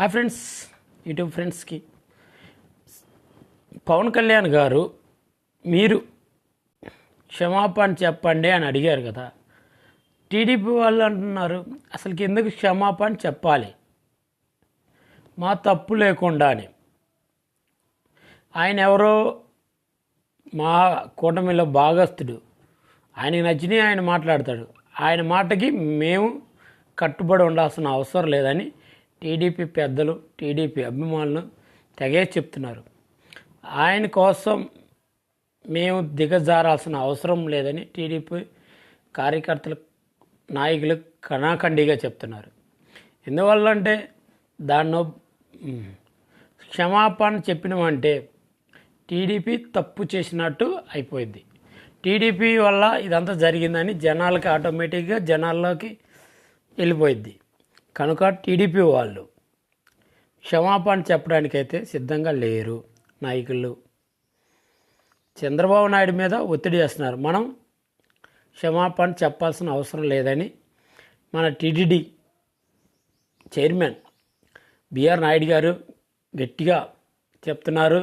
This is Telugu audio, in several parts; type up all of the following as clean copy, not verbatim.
హాయ్ ఫ్రెండ్స్, యూట్యూబ్ ఫ్రెండ్స్కి పవన్ కళ్యాణ్ గారు మీరు క్షమాపణ చెప్పండి అని అడిగారు కదా. టీడీపీ వాళ్ళు అంటున్నారు అసలుకి ఎందుకు క్షమాపణ చెప్పాలి మా తప్పు లేకుండా అని. ఆయన ఎవరో మా కూటమిలో భాగస్థుడు, ఆయనకి నచ్చినవి ఆయన మాట్లాడతాడు. ఆయన మాటకి మేము కట్టుబడి ఉండాల్సిన అవసరం లేదని టీడీపీ పెద్దలు, టీడీపీ అభిమానులు తెగే చెప్తున్నారు. ఆయన కోసం మేము దిగజారాల్సిన అవసరం లేదని టీడీపీ కార్యకర్తలు, నాయకులు కణాఖండిగా చెప్తున్నారు. ఎందువల్లంటే దాన్నో క్షమాపణ చెప్పినామంటే టీడీపీ తప్పు చేసినట్టు అయిపోయింది. టీడీపీ వల్ల ఇదంతా జరిగిందని జనాలకి ఆటోమేటిక్గా జనాల్లోకి వెళ్ళిపోయింది. కనుక టీడీపీ వాళ్ళు క్షమాపణ చెప్పడానికైతే సిద్ధంగా లేరు. నాయకులు చంద్రబాబు నాయుడు మీద ఒత్తిడి చేస్తున్నారు. మనం క్షమాపణ చెప్పాల్సిన అవసరం లేదని మన టీటీడీ చైర్మన్ బిఆర్ నాయుడు గారు గట్టిగా చెప్తున్నారు.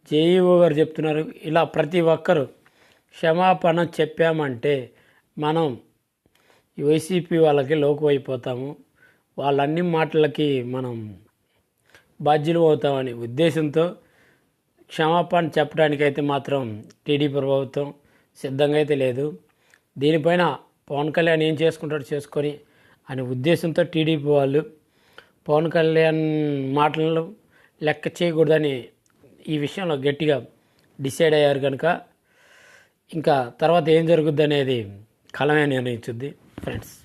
జేఈఓ గారు చెప్తున్నారు. ఇలా ప్రతి ఒక్కరు క్షమాపణ చెప్పామంటే మనం వైసీపీ వాళ్ళకి లోకు అయిపోతాము, వాళ్ళన్ని మాటలకి మనం బాధ్యులు అవుతామని ఉద్దేశంతో క్షమాపణ చెప్పడానికైతే మాత్రం టీడీపీ ప్రభుత్వం సిద్ధంగా అయితే లేదు. దీనిపైన పవన్ కళ్యాణ్ ఏం చేసుకుంటాడో చేసుకొని అనే ఉద్దేశంతో టీడీపీ వాళ్ళు పవన్ కళ్యాణ్ మాటలను లెక్క చేయకూడదని ఈ విషయంలో గట్టిగా డిసైడ్ అయ్యారు. కనుక ఇంకా తర్వాత ఏం జరుగుద్ది అనేది కాలమే నిర్ణయించుద్ది ఫ్రెండ్స్.